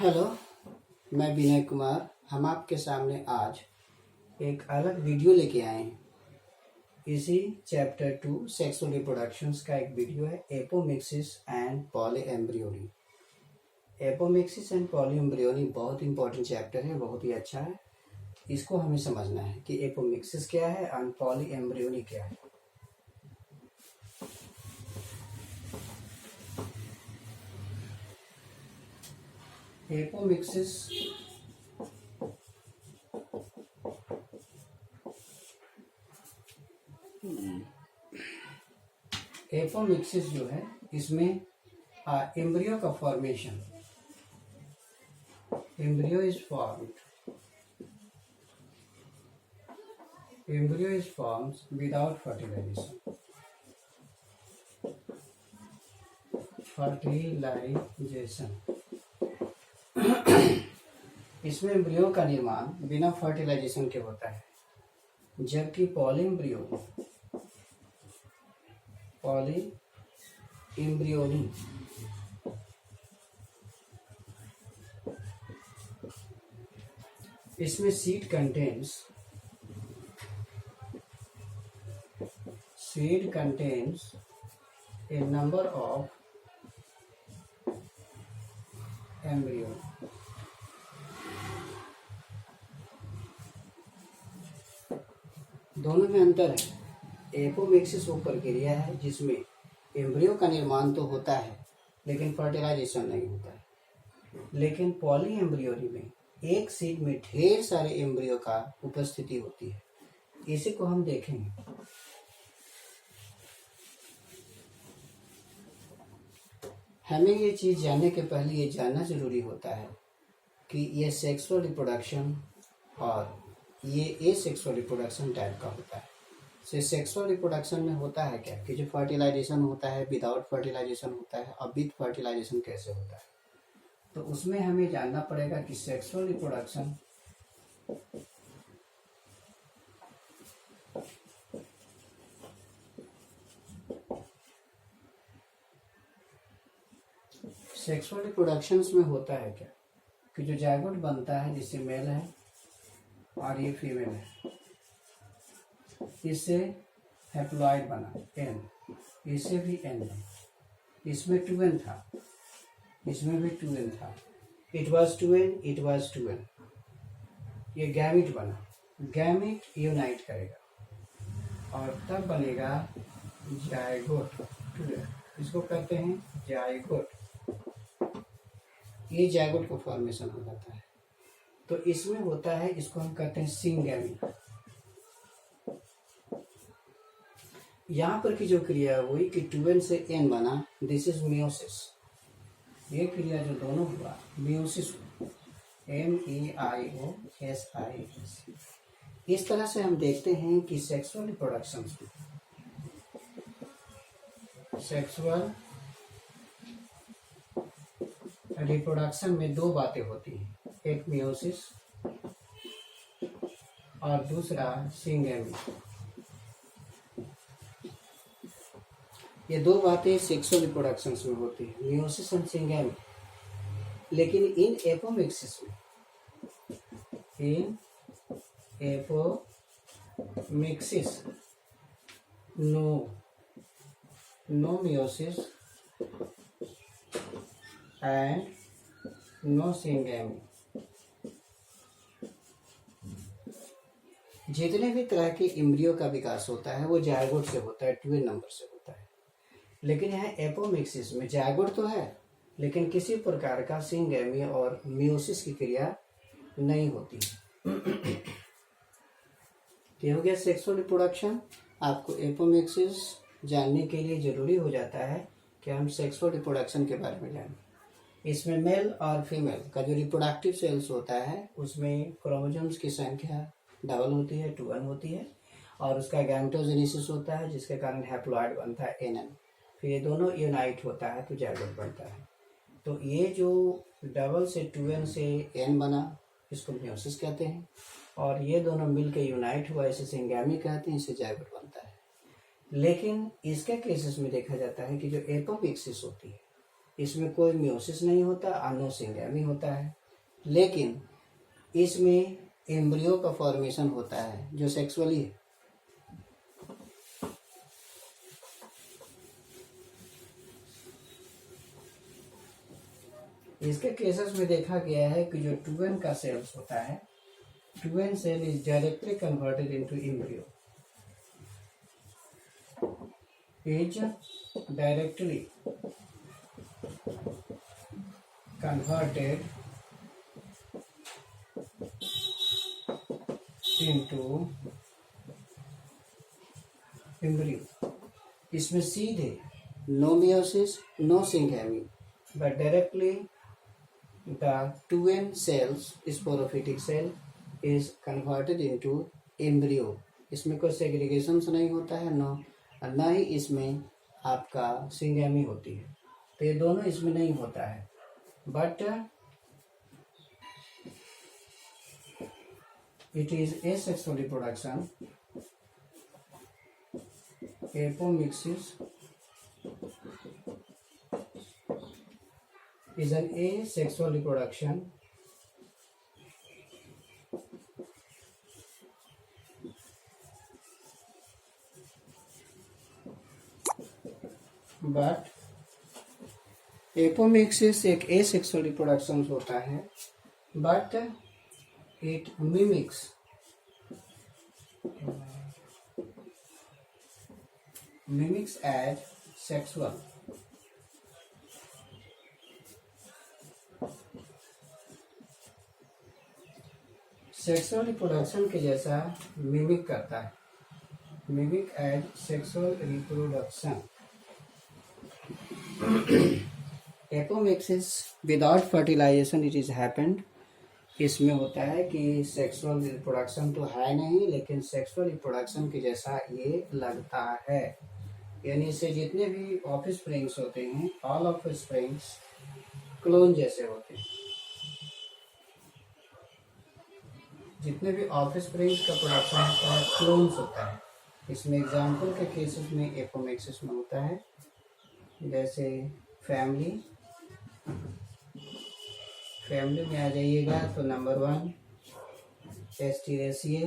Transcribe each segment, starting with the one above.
Hello, मैं विनय कुमार। हम आपके सामने आज एक अलग वीडियो लेके आए हैं। इसी चैप्टर 2 सेक्सुअल रिप्रोडक्शंस का एक वीडियो है, apomixis and polyembryony. Apomixis and polyembryony बहुत इंपॉर्टेंट चैप्टर है, बहुत ही अच्छा है। इसको हमें समझना है कि एपोमिक्सिस क्या है एंड पॉलीएम्ब्रियोनी क्या है। एपोमिक्सिस एपोमिक्सिस जो है, इसमें एम्ब्रियो का formation, embryo is formed without fertilization. इसमें एम्ब्रियो का निर्माण बिना फर्टिलाइजेशन के होता है, जबकि पॉलीएम्ब्रियोनी इसमें seed contains a number of embryo. दोनों में अंतर है। एपोमिक्सिस वो प्रक्रिया है जिसमें एम्ब्रियो का निर्माण तो होता है लेकिन फर्टिलाइजेशन नहीं होता है। लेकिन पॉलीएम्ब्रियोनी में एक सीड में ढेर सारे एम्ब्रियो का उपस्थिति होती है। इसी को हम देखेंगे। हमें ये चीज जानने के पहले ये जानना जरूरी होता है कि ये सेक्सुअल रिप्रोडक्शन और ये एसेक्सुअल रिप्रोडक्शन टाइप का होता है। सेक्सुअल रिप्रोडक्शन में होता है क्या कि जो फर्टिलाइजेशन होता है, विदाउट फर्टिलाइजेशन होता है, और विद फर्टिलाइजेशन कैसे होता है। तो उसमें हमें जानना पड़ेगा कि सेक्सुअल रिप्रोडक्शन में होता है क्या कि जो जायगोट बनता है, जिससे मेल है और ये फीमेल है, इससे हैप्लॉइड बना एन, इससे भी एन बना, इसमें 2n था, इसमें भी 2n था, इट वाज 2n, ये गैमिट बना, गैमिट यूनाइट करेगा और तब बनेगा जायगोट। इसको कहते हैं जायगोट। ये जायगोट का फॉर्मेशन हो जाता है। तो इसमें होता है, इसको हम कहते हैं सिंगैमी। यहाँ पर की जो क्रिया हुई कि 2n से n बना, दिस इज मियोसिस। ये क्रिया जो दोनों हुआ, मियोसिस, MEIOSIS। इस तरह से हम देखते हैं कि सेक्सुअल रिप्रोडक्शन में दो बातें होती हैं, एक मियोसिस और दूसरा सिंगैमी। ये दो बातें सेक्सुअल रिप्रोडक्शन में होती है, मियोसिस और सिंगैमी। लेकिन in apomixis no meiosis and no syngamy. जितने भी तरह के एम्ब्रियो का विकास होता है वो जायगोट से होता है, 2n नंबर से होता है। लेकिन यहाँ एपोमिक्सिस में जायगोट तो है लेकिन किसी प्रकार का सिंगैमी और मियोसिस की क्रिया नहीं होती। ये हो गया सेक्सुअल रिप्रोडक्शन। आपको एपोमिक्सिस जानने के लिए जरूरी हो जाता है कि हम सेक्सुअल रिप्रोडक्शन के बारे में जानें। इसमें मेल और फीमेल का जो रिप्रोडक्टिव सेल्स होता है उसमें क्रोमोसोम्स की संख्या डबल होती है, 2n होती है, और उसका गैमेटोजेनेसिस होता है जिसके कारण हैप्लॉइड बनता है NN। फिर ये दोनों यूनाइट होता है तो जायगोट बनता है। तो ये जो डबल से 2n से n बना, इसको मियोसिस कहते हैं, और ये दोनों मिलकर यूनाइट हुआ, इसे सिंगैमी कहते हैं, इससे जायगोट बनता है। लेकिन इसके केसेस में देखा जाता है कि जो एपोमिक्सिस होती है इसमें कोई म्योसिस नहीं होता और नो सिंगैमी होता है, लेकिन इसमें एम्ब्रियो का फॉर्मेशन होता है जो सेक्सुअली है। इसके केसेस में देखा गया है कि जो 2n का सेल्स होता है, 2n cell is directly converted into embryo, is directly converted into embryo। इसमें सीधे no meiosis, no syngamy, but directly the 2n cells, sporophytic cell, is converted into embryo। इसमें कोई सेग्रीगेशन नहीं होता है, ना ही इसमें आपका सिंगैमी होती है, तो ये दोनों इसमें नहीं होता है। But it is asexual reproduction, apomixis is an asexual reproduction but apomixis एक एसेक्सुअल रिप्रोडक्शन होता है, but it mimics as sexual. Sexual reproduction के जैसा मिमिक करता है, mimic as sexual reproduction. Apomixis without fertilization it is happened. इसमें होता है कि सेक्सुअल रिप्रोडक्शन तो है नहीं, लेकिन सेक्सुअल रिप्रोडक्शन के जैसा ये लगता है। यानी इससे जितने भी ऑफस्प्रिंग्स होते हैं, ऑल ऑफस्प्रिंग्स क्लोन जैसे होते हैं। जितने भी ऑफस्प्रिंग्स का प्रोडक्शन होता है क्लोन्स होता है। इसमें एग्जाम्पल के केसेस में एपोमिक्सिस में होता है, जैसे फैमिली में आ जाइएगा तो नंबर 1 एस्टीरेसिए,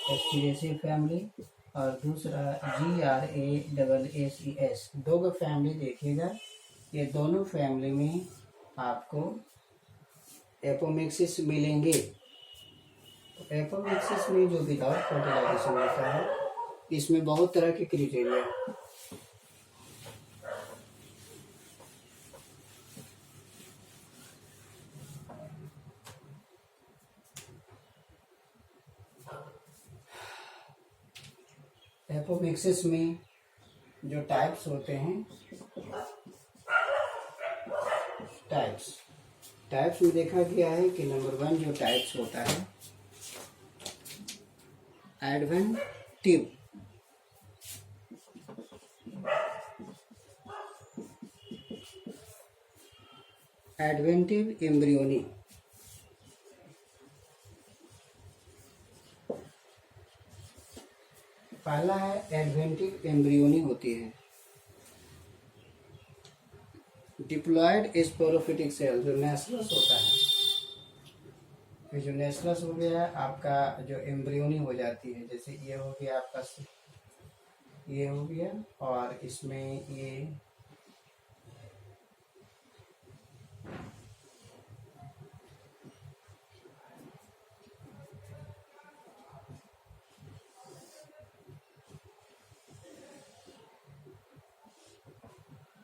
एस्टीरेसिए फैमिली, और दूसरा GRASSES। दो फैमिली देखिएगा, ये दोनों फैमिली में आपको एपोमिक्सिस मिलेंगे। एपोमिक्सिस में जो विदाउट फर्टिलाइजेशन होता है, इसमें बहुत तरह के क्राइटेरिया है। एपोमिक्सिस में जो टाइप्स होते हैं, टाइप्स में देखा गया है कि नंबर 1 जो टाइप्स होता है एडवेंटिव। एडवेंटिव एम्ब्रियोनी, पहला है एडवेंटिव एम्ब्रियोनी होती है। डिप्लॉयड स्पोरोफिटिक सेल जो नेसलस होता है, ये जो नेसलस हो गया आपका, जो एम्ब्रियोनी हो जाती है, जैसे ये हो गया आपका, ये हो गया, और इसमें ये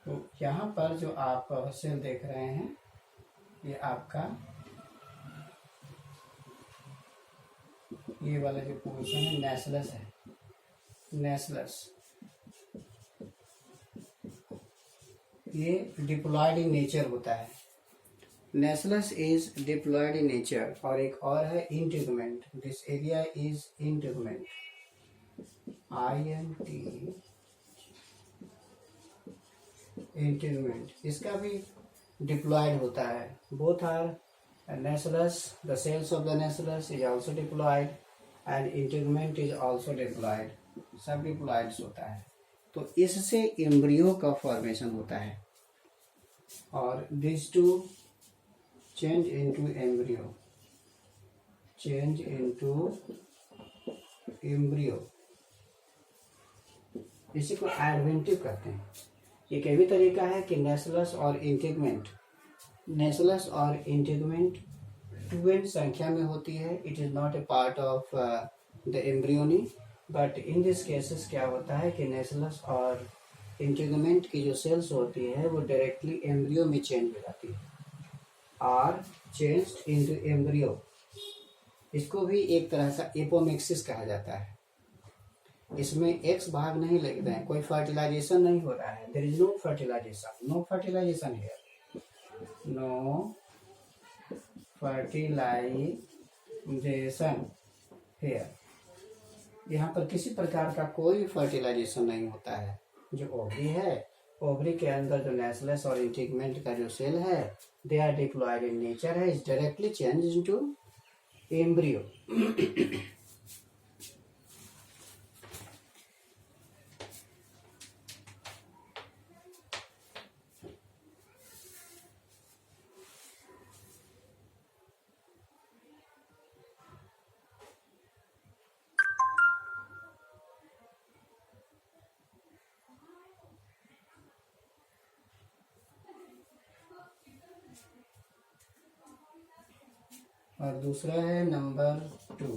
तो यहाँ पर जो आप सेल देख रहे हैं, ये आपका ये वाला जो पोर्शन है नेसलस है। नेसलस ये डिप्लॉयड इन नेचर होता है। Nucellus is diploid in nature. और एक और है integument. This area is integument, INT integument. इसका भी डिप्लॉयड होता है। Both are nucellus, the cells of the nucellus is also diploid, and integument is also diploid, सब डिप्लॉयड्स होता है। तो इससे एम्ब्रियो का फॉर्मेशन होता है और this to change into embryo, change into embryo, इसी को एडवेंटिव कहते हैं। एक भी तरीका है कि नेसलस और इंटीग्यूमेंट, नेसलस और इंटीग्यूमेंट टू संख्या में होती है। It is not a part of the embryony, but in this cases क्या होता है कि नेसलस और इंटीग्यूमेंट की जो सेल्स होती है वो डायरेक्टली एम्ब्रियो में चेंज हो जाती है, आर चेंज्ड इनटू एम्ब्रियो। इसको भी एक तरह का एपोमिक्सिस कहा जाता है। इसमें एक्स भाग नहीं लग रहे हैं, कोई फर्टिलाइजेशन नहीं हो रहा है। There is no fertilization, no fertilization here, no fertilization here. यहाँ पर किसी प्रकार का कोई फर्टिलाइजेशन नहीं होता है। जो ओवरी है, ओवरी के अंदर जो नेसलस और इंटीग्यूमेंट का जो सेल है, they are diploid in nature है, is directly change into embryo. और दूसरा है number 2,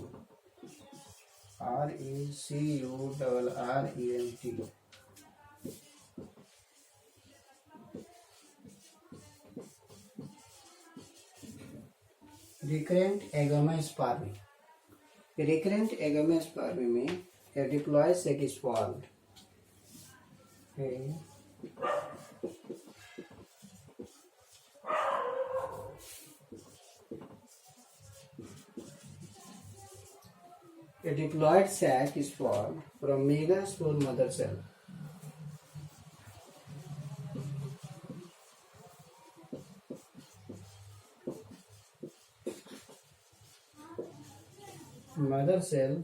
RECURRENT, recurrent agamospermy. Recurrent agamospermy में a diploid sac is formed, a diploid sac is formed from megaspore mother cell. Mother cell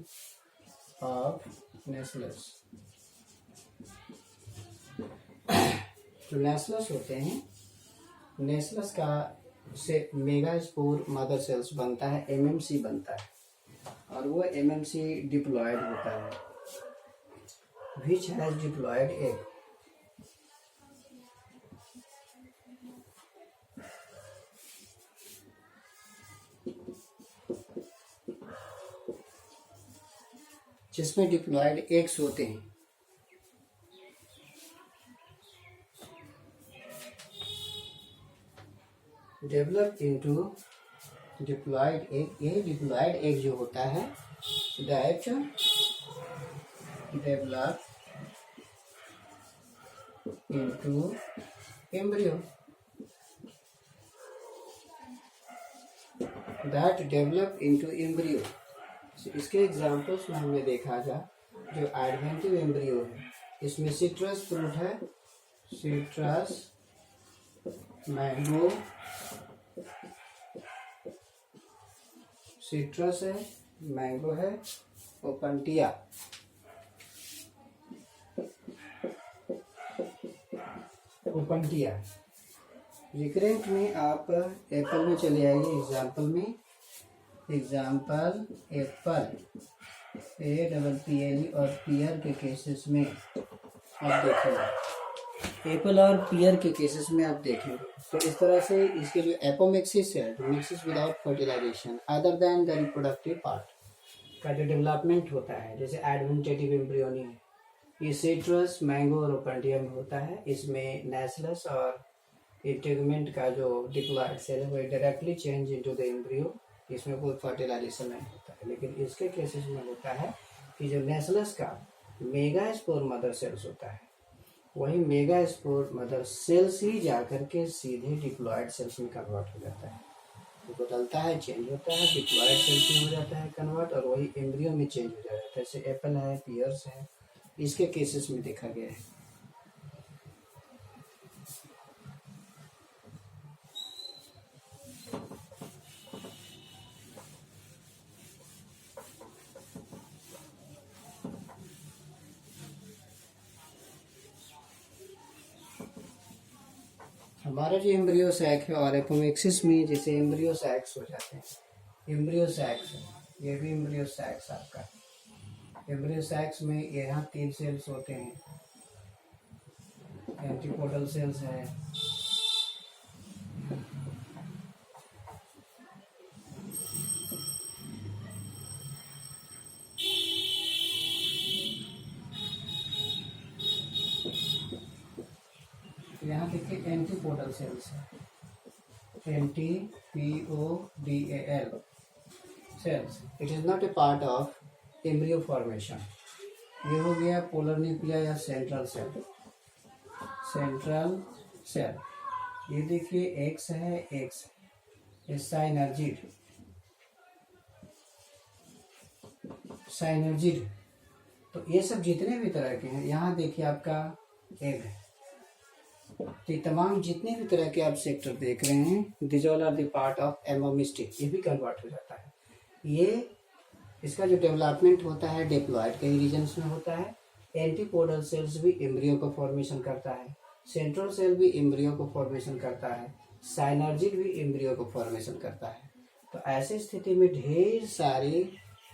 of नेसलस। जो नेसलस होते हैं, नेसलस का से मेगास्पोर मदर सेल्स बनता है, एमएमसी बनता है, और वो एमएमसी डिप्लॉयड होता है, विच हैज डिप्लॉयड एग। जिसमें डिप्लॉयड एग्स होते हैं। Develop into diploid egg. ये डिप्लॉयड एग जो होता है, that develop into embryo, that develop into embryo. इसके एग्जाम्पल्स में हमने देखा था, जो एडवेंटिव एम्ब्रियो है, इसमें सिट्रस फ्रूट है, सिट्रस, मैंगो, सिट्रस है, मैंगो है, ओपंटिया। ओपंटिया रिकरेंट में आप एप्पल में चले आइए, एग्जाम्पल में, एग्जाम्पल एप्पल, APPLE और पियर के केसेस में आप देखेंगे, एप्पल और पियर के केसेस में आप देखेंगे। तो इस तरह से इसके जो एपोमिक्सिस है, mixis without fertilization other than the reproductive part का जो डेवलपमेंट होता है, जैसे एडवेंटेटिव एम्ब्रियोनी है, ये सिट्रस, मैंगो और ओपंटिया में होता है। इसमें नेसलस और इंटीग्यूमेंट का जो डिप्लॉयड सेल है वो directly change into the embryo, इसमें कोई फर्टिलाइजेशन नहीं होता है। लेकिन इसके केसेस में होता है कि जो नेसलस का मेगास्पोर मदर सेल्स होता है, वही मेगास्पोर मदर सेल्स ही जाकर के सीधे डिप्लॉयड सेल्स में कन्वर्ट हो जाता है, तो बदलता है, चेंज होता है, डिप्लॉयड सेल्स में हो जाता है कन्वर्ट, और वही एम्ब्रियो में चेंज हो जाता है। जैसे एप्पल है, पियर्स है, इसके केसेस में देखा गया है। हमारा जो एम्ब्रियो सैक है और एपोमिक्सिस में जैसे एम्ब्रियो सैक्स हो जाते हैं, एम्ब्रियो सैक्स, ये भी एम्ब्रियो सैक्स आपका। एम्ब्रियो सैक्स में यहाँ 3 सेल्स होते हैं, एंटीपोडल सेल्स है, यहाँ देखिए एंटीपोडल सेल्स है, NTPODAL cells. It is not a part of embryo formation. ये हो गया पोलर न्यूक्लिया या सेंट्रल सेल। सेंट्रल सेल ये देखिए एक्स है, एक्स साइनर्जिड, साइनर्जिड। तो ये सब जितने भी तरह के हैं, यहाँ देखिए आपका एग है। तो तमाम जितने भी तरह के आप सेक्टर देख रहे हैं, this all are the part of apomictic, ये भी कन्वर्ट हो जाता है। ये इसका जो डेवलपमेंट होता है डिप्लॉयड कई रीजन्स में होता है। एंटीपोडल सेल्स भी एम्ब्रियो को फॉर्मेशन करता है, सेंट्रल सेल भी एम्ब्रियो को फॉर्मेशन करता है, साइनर्जिड भी एम्ब्रियो को फॉर्मेशन करता है। तो ऐसे स्थिति में ढेर सारे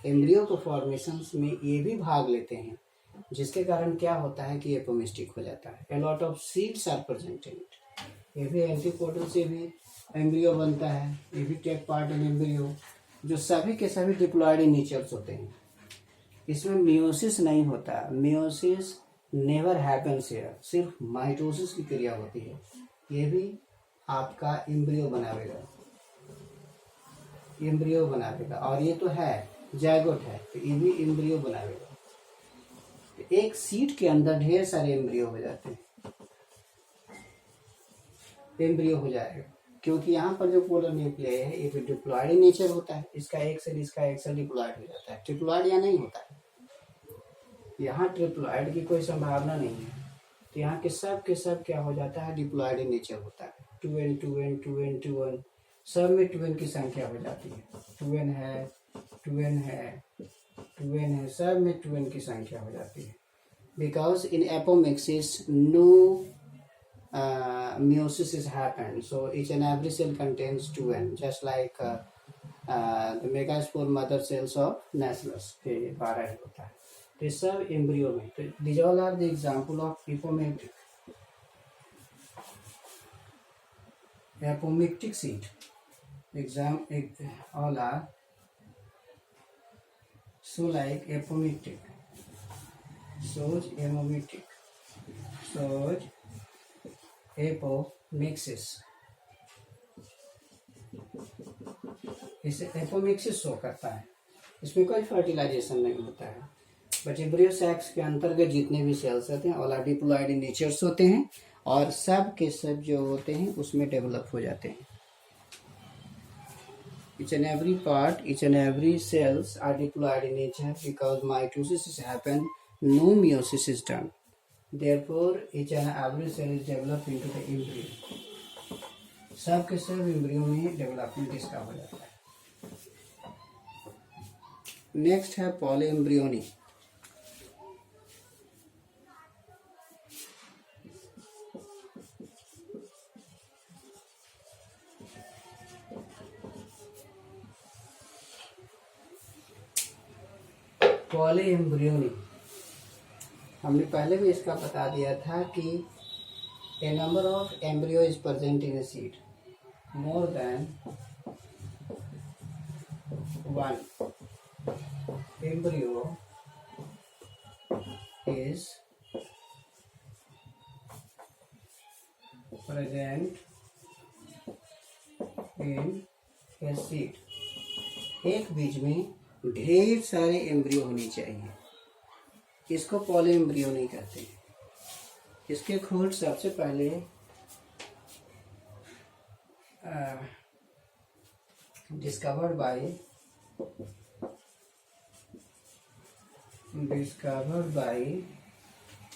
एम्ब्रियो को फॉर्मेशंस में ये भी भाग लेते हैं, जिसके कारण क्या होता है कि एपोमिस्टिक हो जाता है। A lot of seeds are present in it. ये भी एंटीपोडल से भी एम्ब्रियो बनता है, ये भी टेक पार्ट इन एम्ब्रियो, जो सभी के सभी डिप्लॉयड इन नेचर्स होते हैं। इसमें मियोसिस नहीं होता, मियोसिस नेवर हैपेंस हियर, सिर्फ माइटोसिस की क्रिया होती है। ये भी आपका एम्ब्रियो बनावेगा, एम्ब्रियो बनावेगा। और ये तो है जायगोट है, तो ये भी एम्ब्रियो बनावेगा। एक सीड के अंदर ढेर सारे एम्ब्रियो हो जाते हैं, एम्ब्रियो हो जाएगा, क्योंकि यहाँ पर जो पोलर न्यूक्लिया है ये डिप्लॉयड इन नेचर होता है। इसका एक सेल डिप्लॉयड हो जाता है, ट्रिप्लॉयड यहाँ नहीं होता है। यहाँ ट्रिप्लॉयड की कोई संभावना नहीं है, तो यहाँ के सब क्या हो जाता है, डिप्लॉयड इन नेचर होता है। 2n 2n 2n 2n, सब में 2n की संख्या हो जाती है। 2n है, 2n है, 2n है, सब में 2n की संख्या हो जाती है। Because in apomixis no meiosis is happened, so each and every cell contains 2n, just like the megaspore mother cells of Naslus के 12 होता है। तो सब एम्ब्रियो में, तो these all are the example of apomictic seed। all are so like apomictic, shows amomitic, shows apomixis. इसे apomixis show करता है, इसमें कोई फर्टिलाइजेशन नहीं होता है। बट एम्ब्रियो सैक्स के अंतर्गत जितने भी सेल्स होते हैं all are diploid in natures होते हैं, और सब के सब जो होते हैं उसमें डेवलप हो जाते हैं। each and every part, each and every cells are diploid in nature because mitosis is happen, no meiosis is done. Therefore, each and every cell is developed into the embryo. सब के सब embryo में development इसका हो जाता है। Next है polyembryony. Polyembryony हमने पहले भी इसका बता दिया था कि a number of embryo is present in a seed, more than one embryo is present in a seed। एक बीज में ढेर सारे एम्ब्रियो होने चाहिए, इसको पॉलीएम्ब्रियोनी कहते हैं। इसके खोज सबसे पहले डिस्कवर्ड बाय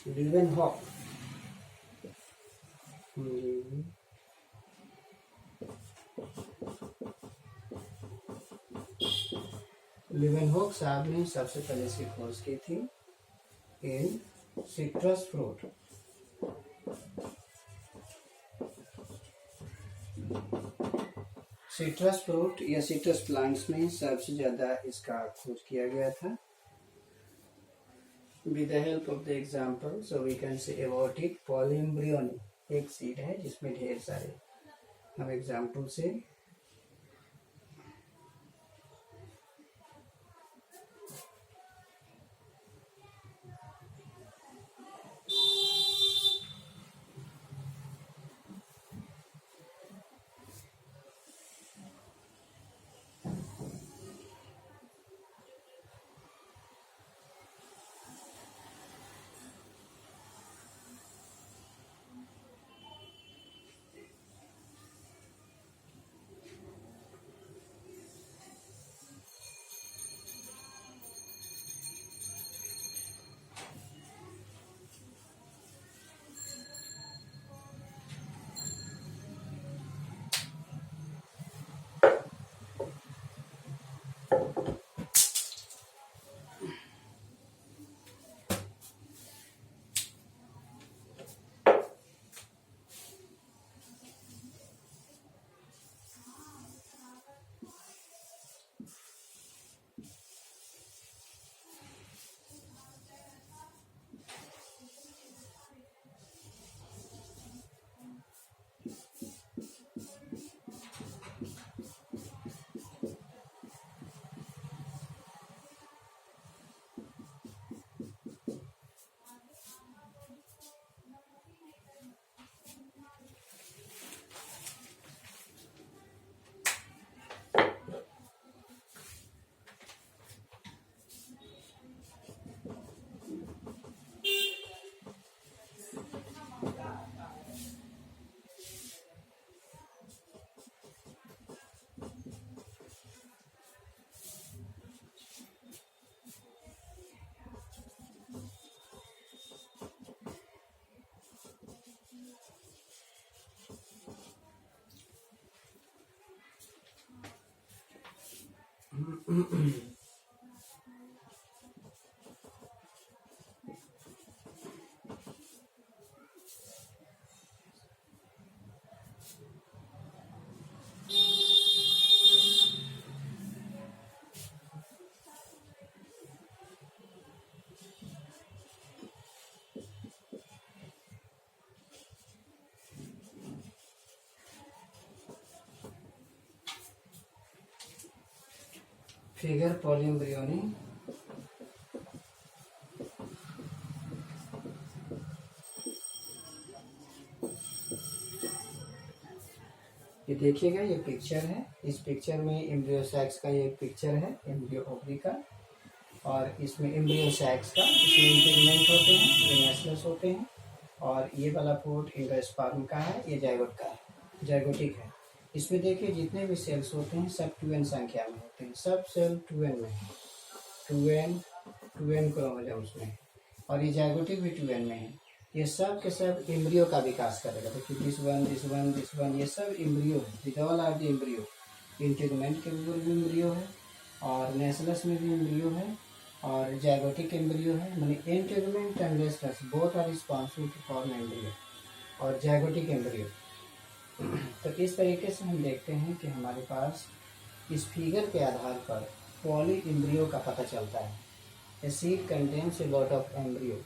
लीवेनहॉक। लीवेनहॉक साहब ने सबसे पहले इसकी खोज की थी इन सिट्रस फ्रूट। सिट्रस फ्रूट या सिट्रस प्लांट्स में सबसे ज़्यादा इसका खोज किया गया था. With the help of the example, so we can say about it. Polyembryony एक सीड है जिसमें ढेर सारे, हम एग्जाम्पल से फिगर पॉलीएम्ब्रियोनी. ये देखिएगा, ये पिक्चर है. इस पिक्चर में एम्ब्रियो सैक्स का ये पिक्चर है, एम्ब्रियो ओवरी का, और इसमें एम्ब्रियो सैक्स का, इसमें इंटीग्मेंट होते हैं, ये नेस्लस होते हैं, और ये वाला पोर्ट एंडोस्पर्म का है, ये जाइगोट का है, जाइगोटिक है. इसमें देखिए जितने भी सेल्स होते हैं सब 2n संख्या में होते हैं, सब सेल 2n में है, 2n क्रोमोसोम्स में, और ये जाइगोटिक भी 2n में है. ये सब के सब एम्ब्रियो का विकास करेगा. देखिए दिस वन ये सब एम्ब्रियो है. With all are the embryo. Integument के ऊपर भी एम्ब्रियो है, और नेस्लस में भी एम्ब्रियो है, और जाइगोटिक एम्ब्रियो है. माने integument and nucellus both are responsible to form embryo, और जाइगोटिक एम्ब्रियो. तो इस तरीके से हम देखते हैं कि हमारे पास इस फिगर के आधार पर पॉली एम्ब्रियो का पता चलता है. A seed contains A lot of embryo.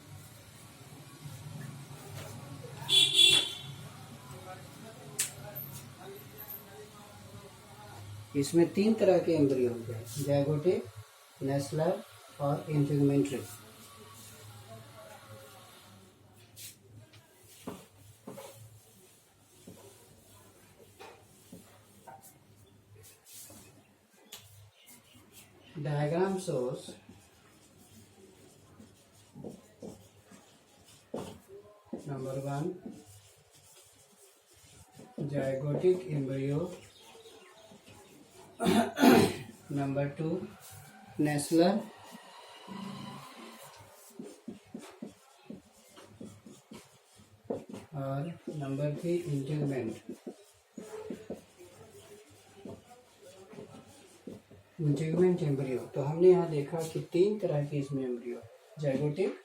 इसमें 3 तरह के एम्ब्रियो होते हैं, जाइगोटिक, नेस्लर और इंटीग्मेंट्री. Diagram shows number 1 zygotic embryo, number 2 Nestler, और नंबर 3 इंटीग्मेंट. इंटीग्मेंट एम्ब्रियो. तो हमने यहाँ देखा कि 3 तरह के इसमें एम्ब्रियो, जाइगोटिक,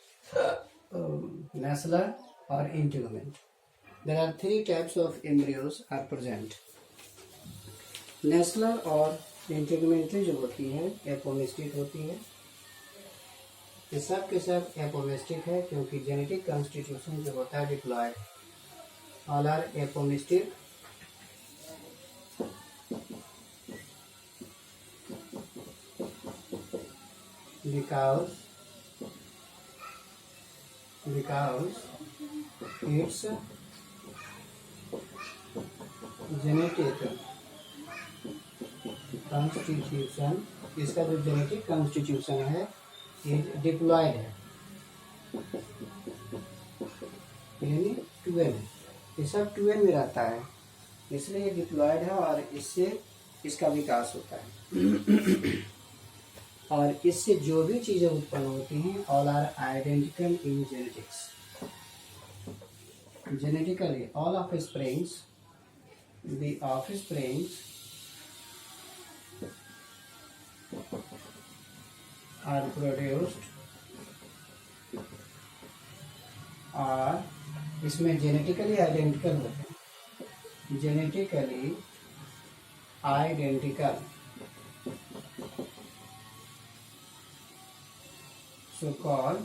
नेस्लर और इंटीग्मेंट. There are 3 types of embryos are present. National और इंटीग्रेटरी जो होती है एपोमिस्टिक होती है। ये सब के सब एपोमिस्टिक है क्योंकि जेनेटिक कॉन्स्टिट्यूशन जो होता है diploid, all are apomictic because its genetic constitution, इसका जो जेनेटिक कॉन्स्टिट्यूशन है ये डिप्लॉयड है, यानी 2n, ये सब 2n में रहता है, इसलिए ये डिप्लॉयड है और इससे इसका विकास होता है। और इससे जो भी चीजें उत्पन्न होती हैं all are identical in genetics. Genetically all offsprings, the offsprings are produced, और इसमें जेनेटिकली आइडेंटिकल होते हैं, genetically identical, so called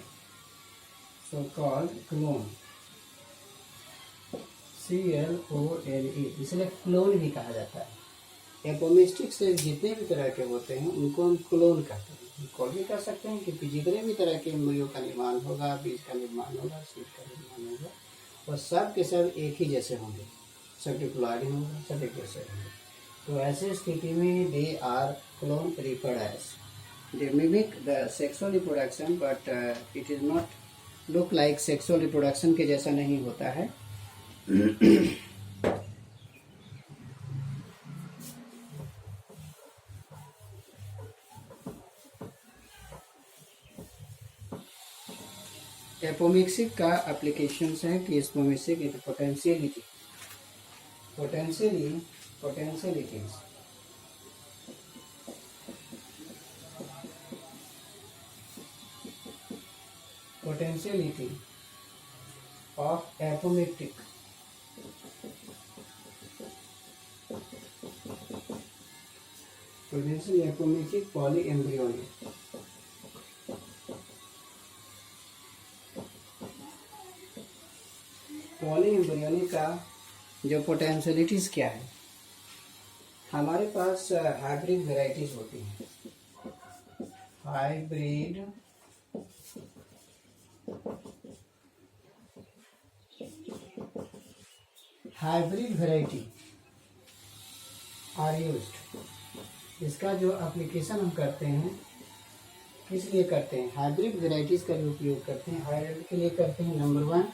clone, CLONE, इसलिए क्लोन भी कहा जाता है। एपोमिस्टिक से जितने भी तरह के होते हैं उनको हम क्लोन कहते हैं। कॉल भी कर सकते हैं क्योंकि जितने भी तरह के एम्ब्रियो का निर्माण होगा, बीज का निर्माण होगा, सीड का निर्माण होगा, और सब के सब एक ही जैसे होंगे, सब डिप्लॉयड होगा, सब एक जैसे होंगे। तो ऐसे स्थिति में they are clone referred as, they mimic the sexual reproduction but it is not look like sexual reproduction के जैसा नहीं होता है। एपोमिक्सिक का एप्लीकेशंस है कि apomictic potentialities, potentiality of apomictic polyembryonic, polyembryonic का जो पोटेंशियलिटीज क्या है, हमारे पास हाइब्रिड वेराइटीज होती हैं, हाइब्रिड वैरायटी आर यूज्ड। इसका जो एप्लीकेशन हम करते हैं किस लिए करते हैं, हाइब्रिड वेराइटीज का जो उपयोग करते हैं हायर के लिए करते हैं। नंबर 1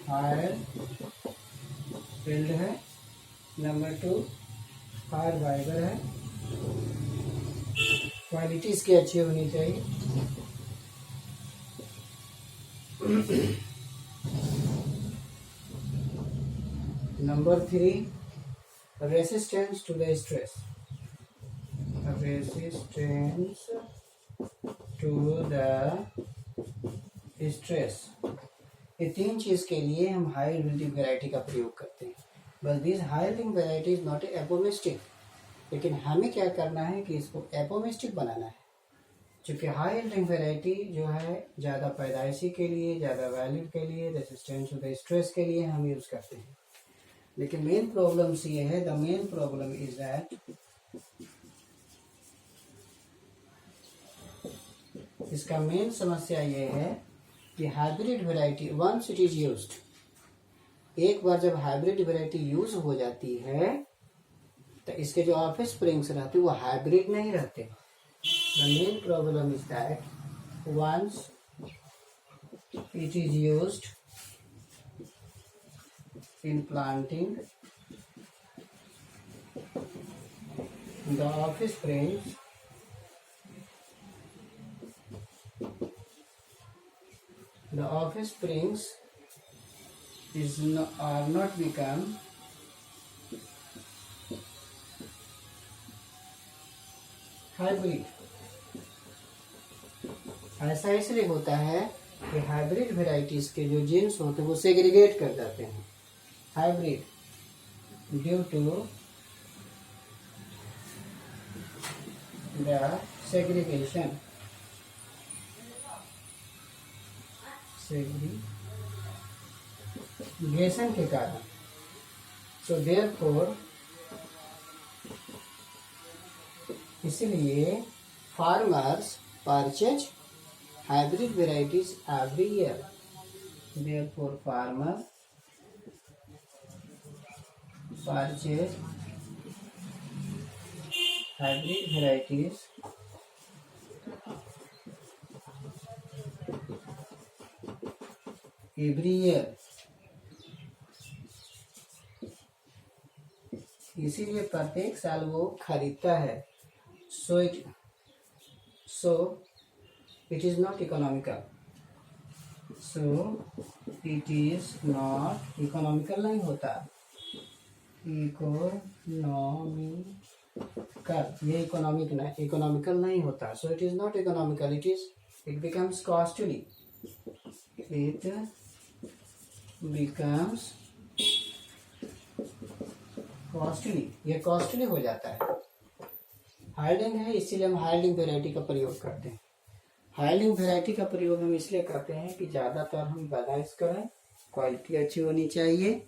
हायर फील्ड है, नंबर 2 हायर फाइबर है, क्वालिटी इसकी अच्छी होनी चाहिए, number 3 resistance to the stress, resistance to the stress. ये 3 चीज के लिए हम हाई यील्डिंग वैरायटी का प्रयोग करते हैं। बस this high yielding variety is not apomictic, लेकिन हमें क्या करना है कि इसको एपोमिस्टिक बनाना है, क्योंकि हाई यील्डिंग वैरायटी जो है ज़्यादा पैदाइशी के लिए, ज़्यादा वैल्यू के लिए, रेसिस्टेंस टू द स्ट्रेस के लिए हम यूज़ करते हैं। लेकिन मेन प्रॉब्लम ये है, the main problem is that इसका मेन समस्या ये है कि hybrid variety once it is used, एक बार जब हाइब्रिड वैरायटी यूज हो जाती है तो इसके जो ऑफस्प्रिंग्स रहते वो हाइब्रिड नहीं रहते। The main problem is that once it is used in planting, the offsprings are not become hybrid। ऐसा इसलिए होता है कि हाइब्रिड वेराइटीज के जो जीन्स होते हैं वो सेग्रीगेट कर जाते हैं। Hybrid due to the segregation के कारण। सो देयरफॉर, इसलिए farmers purchase hybrid varieties every year. Therefore farmer purchase hybrid varieties every year. इसीलिए प्रत्येक साल वो खरीदता है। So it is not economical. It is not economical, नहीं होता। इकोनॉमिकल, ये इकोनॉमिकल नहीं होता। So it is not economical, it becomes costly. It becomes costly, ये कॉस्टली हो जाता है। हाइडिंग है, इसीलिए हम हाइडिंग वेराइटी का प्रयोग करते हैं। हाइडिंग वेराइटी का प्रयोग हम इसलिए करते हैं कि ज़्यादातर हम पैदाइश करें, क्वालिटी अच्छी होनी चाहिए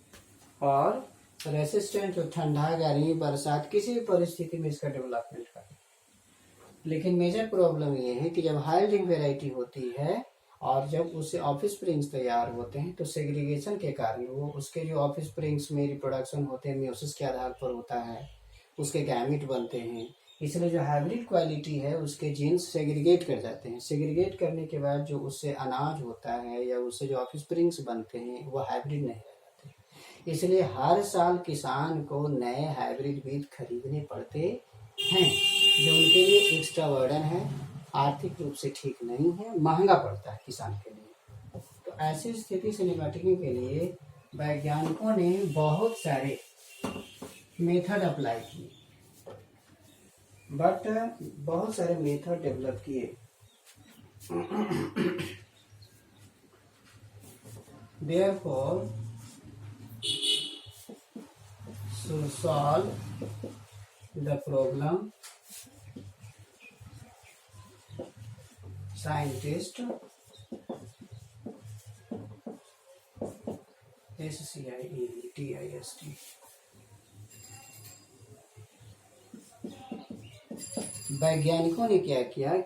और रेसिस्टेंट हो ठंडा, गर्मी, बरसात, किसी भी परिस्थिति में इसका डेवलपमेंट करें। लेकिन मेजर प्रॉब्लम ये है कि जब हाइडिंग वेराइटी होती है और जब उससे ऑफिस स्प्रिंग्स तैयार होते हैं तो सेग्रीगेशन के कारण वो उसके जो ऑफिस स्प्रिंग्स में रिप्रोडक्शन होते हैं मियोसिस के आधार पर होता है, उसके गैमेट बनते हैं। इसलिए जो हाइब्रिड क्वालिटी है उसके जीन्स सेग्रीगेट कर जाते हैं। सेग्रीगेट करने के बाद जो उससे अनाज होता है या उससे जो ऑफिस स्प्रिंग्स बनते हैं वो हाइब्रिड नहीं रह जाते। इसलिए हर साल किसान को नए हाइब्रिड बीज खरीदने पड़ते हैं, जो उनके लिए एक्स्ट्रा बर्डन है, आर्थिक रूप से ठीक नहीं है, महंगा पड़ता है किसान के लिए। तो ऐसी स्थिति से निपटने के लिए वैज्ञानिकों ने बहुत सारे मेथड अप्लाई किए, बट बहुत सारे मेथड डेवलप किए। Therefore, to solve the problem, scientist SCIENTIST वैज्ञानिकों ने क्या किया कि